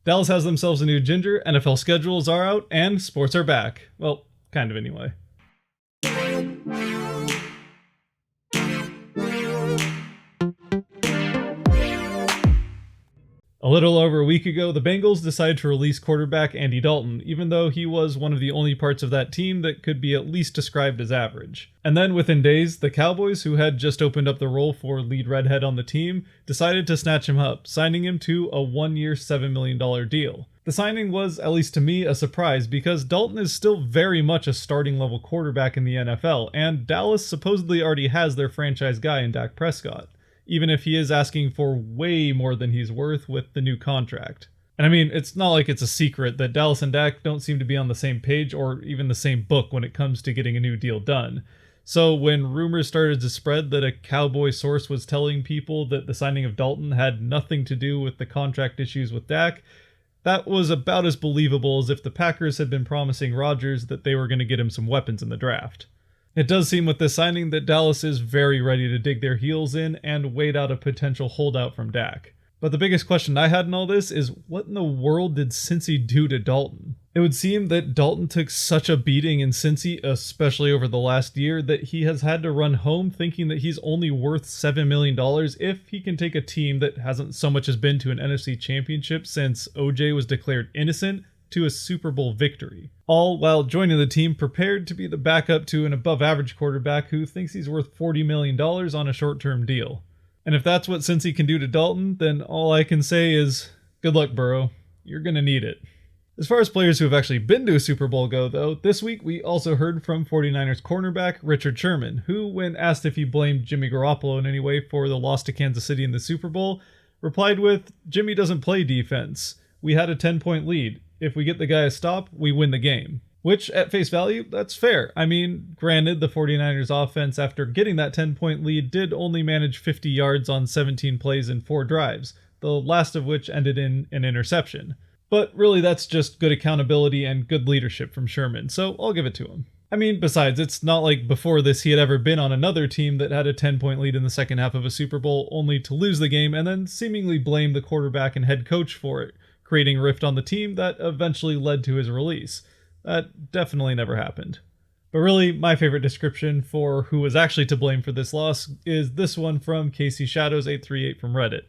Dallas has themselves a new ginger, NFL schedules are out, and sports are back. Well, kind of anyway. A little over a week ago, the Bengals decided to release quarterback Andy Dalton, even though he was one of the only parts of that team that could be at least described as average. And then within days, the Cowboys, who had just opened up the role for lead redhead on the team, decided to snatch him up, signing him to a one-year $7 million deal. The signing was, at least to me, a surprise because Dalton is still very much a starting level quarterback in the NFL, and Dallas supposedly already has their franchise guy in Dak Prescott, even if he is asking for way more than he's worth with the new contract. And I mean, it's not like it's a secret that Dallas and Dak don't seem to be on the same page or even the same book when it comes to getting a new deal done. So when rumors started to spread that a Cowboy source was telling people that the signing of Dalton had nothing to do with the contract issues with Dak, that was about as believable as if the Packers had been promising Rodgers that they were going to get him some weapons in the draft. It does seem with this signing that Dallas is very ready to dig their heels in and wait out a potential holdout from Dak. But the biggest question I had in all this is, what in the world did Cincy do to Dalton? It would seem that Dalton took such a beating in Cincy, especially over the last year, that he has had to run home thinking that he's only worth $7 million if he can take a team that hasn't so much as been to an NFC championship since OJ was declared innocent to a Super Bowl victory. All while joining the team prepared to be the backup to an above average quarterback who thinks he's worth $40 million on a short-term deal. And if that's what Cincy can do to Dalton, then all I can say is, good luck, Burrow. You're gonna need it. As far as players who have actually been to a Super Bowl go, though, this week we also heard from 49ers cornerback Richard Sherman, who, when asked if he blamed Jimmy Garoppolo in any way for the loss to Kansas City in the Super Bowl, replied with, "Jimmy doesn't play defense. We had a 10-point lead. If we get the guy a stop, we win the game." Which, at face value, that's fair. I mean, granted, the 49ers offense, after getting that 10-point lead, did only manage 50 yards on 17 plays in 4 drives, the last of which ended in an interception. But really, that's just good accountability and good leadership from Sherman, so I'll give it to him. I mean, besides, it's not like before this he had ever been on another team that had a 10-point lead in the second half of a Super Bowl, only to lose the game and then seemingly blame the quarterback and head coach for it, creating a rift on the team that eventually led to his release. That definitely never happened. But really, my favorite description for who was actually to blame for this loss is this one from Casey Shadows 838 from Reddit.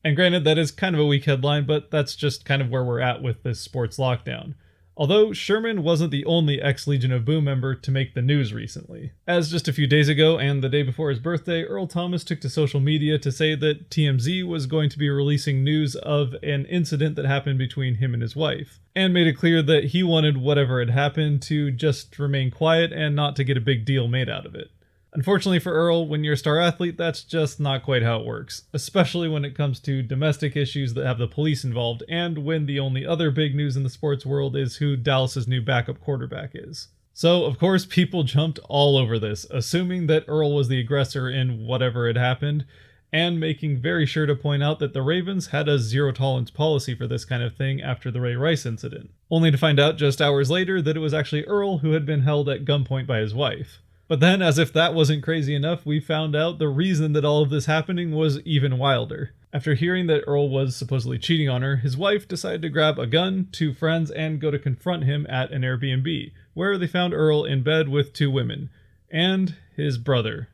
And granted, that is kind of a weak headline, but that's just kind of where we're at with this sports lockdown. Although Sherman wasn't the only ex-Legion of Boom member to make the news recently. As just a few days ago and the day before his birthday, Earl Thomas took to social media to say that TMZ was going to be releasing news of an incident that happened between him and his wife, and made it clear that he wanted whatever had happened to just remain quiet and not to get a big deal made out of it. Unfortunately for Earl, when you're a star athlete, that's just not quite how it works, especially when it comes to domestic issues that have the police involved, and when the only other big news in the sports world is who Dallas's new backup quarterback is. So, of course, people jumped all over this, assuming that Earl was the aggressor in whatever had happened, and making very sure to point out that the Ravens had a zero-tolerance policy for this kind of thing after the Ray Rice incident, only to find out just hours later that it was actually Earl who had been held at gunpoint by his wife. But then, as if that wasn't crazy enough, we found out the reason that all of this happening was even wilder. After hearing that Earl was supposedly cheating on her, his wife decided to grab a gun, 2 friends, and go to confront him at an Airbnb, where they found Earl in bed with 2 women, and his brother.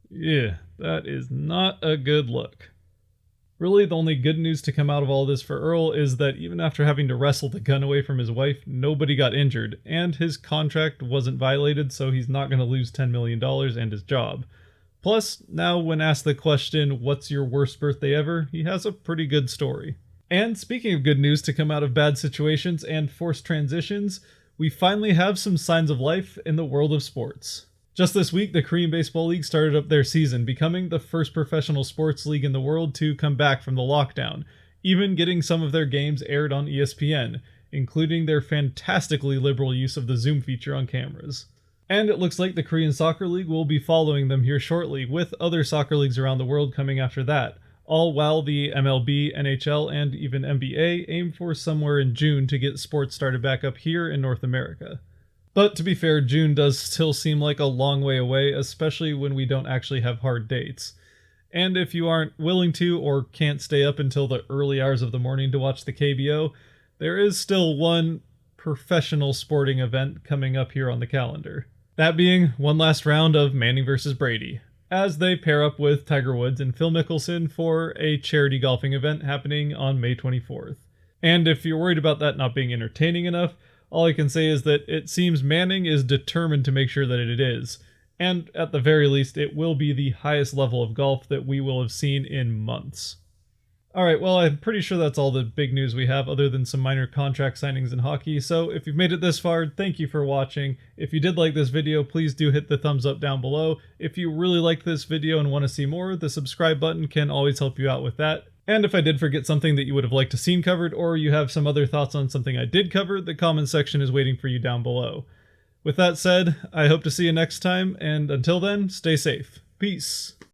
Yeah, that is not a good look. Really, the only good news to come out of all this for Earl is that even after having to wrestle the gun away from his wife, nobody got injured, and his contract wasn't violated, so he's not going to lose $10 million and his job. Plus, now when asked the question, what's your worst birthday ever, he has a pretty good story. And speaking of good news to come out of bad situations and forced transitions, we finally have some signs of life in the world of sports. Just this week, the Korean Baseball League started up their season, becoming the first professional sports league in the world to come back from the lockdown, even getting some of their games aired on ESPN, including their fantastically liberal use of the Zoom feature on cameras. And it looks like the Korean Soccer League will be following them here shortly, with other soccer leagues around the world coming after that, all while the MLB, NHL, and even NBA aim for somewhere in June to get sports started back up here in North America. But to be fair, June does still seem like a long way away, especially when we don't actually have hard dates. And if you aren't willing to or can't stay up until the early hours of the morning to watch the KBO, there is still one professional sporting event coming up here on the calendar. That being one last round of Manning vs. Brady, as they pair up with Tiger Woods and Phil Mickelson for a charity golfing event happening on May 24th. And if you're worried about that not being entertaining enough, all I can say is that it seems Manning is determined to make sure that it is. And at the very least, it will be the highest level of golf that we will have seen in months. Alright, well, I'm pretty sure that's all the big news we have, other than some minor contract signings in hockey. So if you've made it this far, thank you for watching. If you did like this video, please do hit the thumbs up down below. If you really liked this video and want to see more, the subscribe button can always help you out with that. And if I did forget something that you would have liked to seen covered, or you have some other thoughts on something I did cover, the comment section is waiting for you down below. With that said, I hope to see you next time, and until then, stay safe. Peace.